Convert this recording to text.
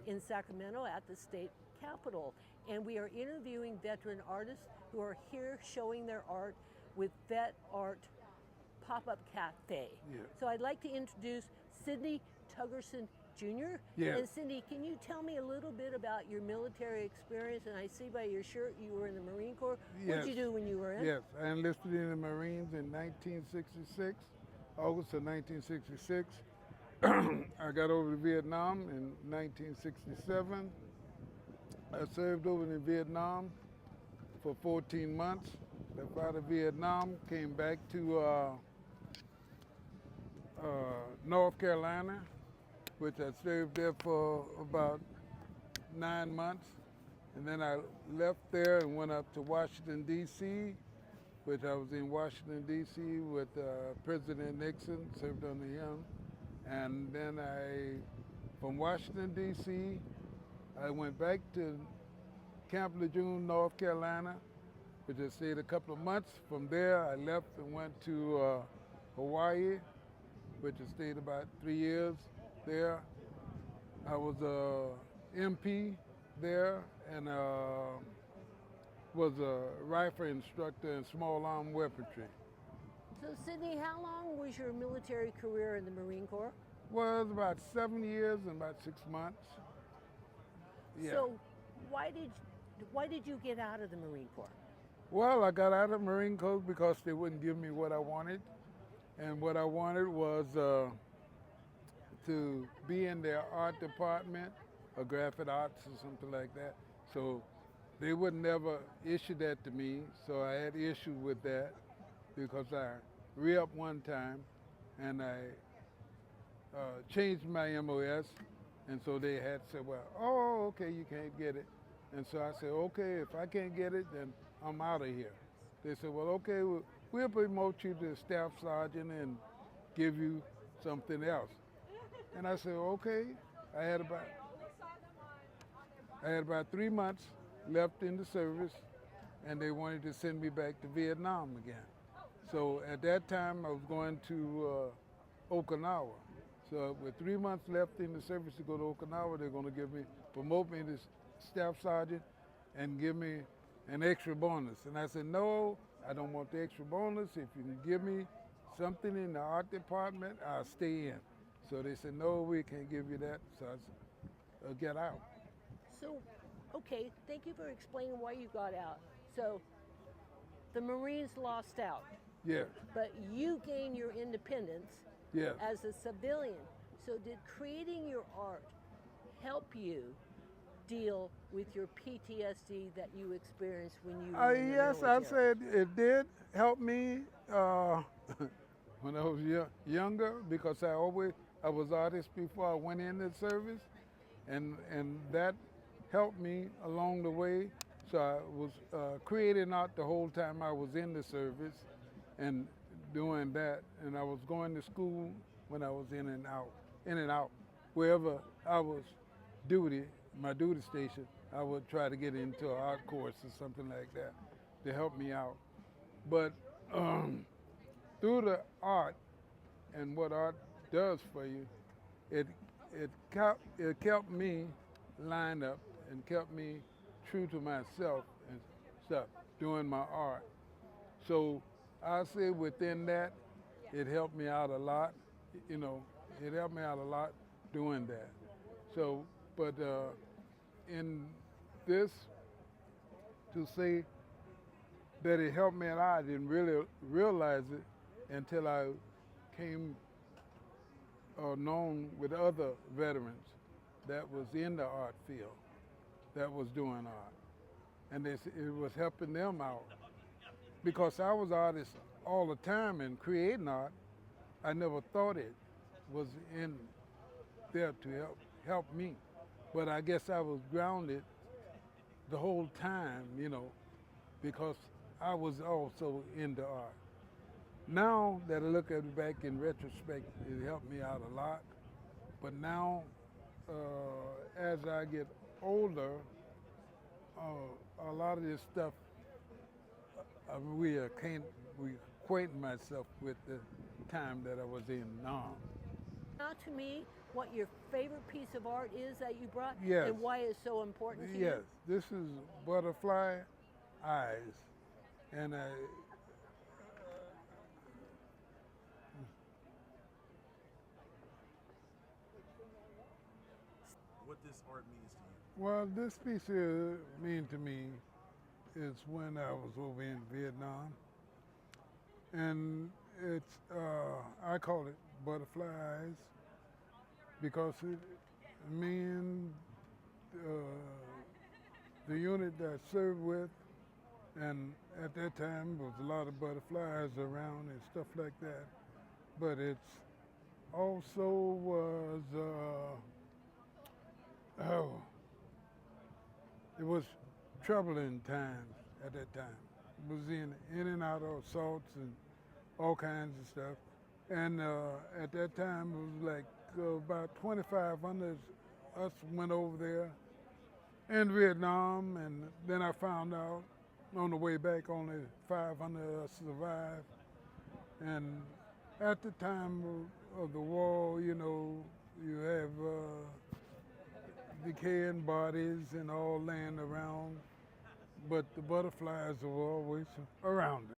in Sacramento at the state capitol. And we are interviewing veteran artists who are here showing their art with Vet Art Pop-Up Cafe. Yeah. So I'd like to introduce Sidney Stuggerson Jr. Yes. And Cindy, can you tell me a little bit about your military experience? And I see by your shirt you were in the Marine Corps. What Yes. did you do when you were in? Yes, I enlisted in the Marines in 1966, August of 1966. I got over to Vietnam in 1967. I served over in Vietnam for 14 months. Left out of Vietnam, came back to North Carolina, which I served there for about 9 months. And then I left there and went up to Washington, D.C., which I was in Washington, D.C. with President Nixon, served under him. And then from Washington, D.C., I went back to Camp Lejeune, North Carolina, which I stayed a couple of months. From there, I left and went to Hawaii, which I stayed about 3 years there. I was a MP there and was a rifle instructor in small arm weaponry. So Sidney, how long was your military career in the Marine Corps? Well, it was about 7 years and about 6 months. Yeah. So why did you get out of the Marine Corps? Well, I got out of the Marine Corps because they wouldn't give me what I wanted. And what I wanted was to be in their art department, or graphic arts or something like that. So they would never issue that to me, so I had issues with that because I re-upped one time and I changed my MOS, and so they had said, well, oh, okay, you can't get it. And so I said, okay, if I can't get it, then I'm out of here. They said, well, okay, we'll promote you to staff sergeant and give you something else. And I said, okay. I had about 3 months left in the service, and they wanted to send me back to Vietnam again. So at that time, I was going to Okinawa. So with 3 months left in the service to go to Okinawa, they're going to promote me to staff sergeant and give me an extra bonus. And I said, no, I don't want the extra bonus. If you can give me something in the art department, I'll stay in. So they said, no, we can't give you that. So I said, get out. So, okay, thank you for explaining why you got out. So the Marines lost out. Yeah. But you gained your independence as a civilian. So did creating your art help you deal with your PTSD that you experienced when you were in the Yes, military? I said it did help me when I was younger, because I was artist before I went into service, and that helped me along the way. So I was creating art the whole time I was in the service and doing that, and I was going to school when I was in and out. Wherever I was my duty station, I would try to get into an art course or something like that to help me out. But through the art and what art does for you, it kept me lined up and kept me true to myself and stuff doing my art. So I say within that, it helped me out a lot. It helped me out a lot doing that. So, but in this, to say that it helped me a lot, I didn't really realize it until I came known with other veterans that was in the art field, that was doing art. And it was helping them out. Because I was artist all the time and creating art, I never thought it was in there to help me. But I guess I was grounded the whole time, because I was also into art. Now that I look at it back in retrospect, it helped me out a lot. But now, as I get older, a lot of this stuff, we acquaint myself with the time that I was in now. Now to me, what your favorite piece of art is that you brought? Yes. And why it's so important to you? Yes, this is butterfly eyes, and what this art means to you. well, this piece here mean to me is when I was over in Vietnam, and it's I call it butterfly eyes because me and the unit that I served with, and at that time there was a lot of butterflies around and stuff like that. But it's also was it was troubling times at that time. It was in and out of assaults and all kinds of stuff. And at that time it was like about 2,500 us went over there in Vietnam, and then I found out on the way back only 500 of us survived. And at the time of the war, you know, you have decaying bodies and all laying around, but the butterflies are always around.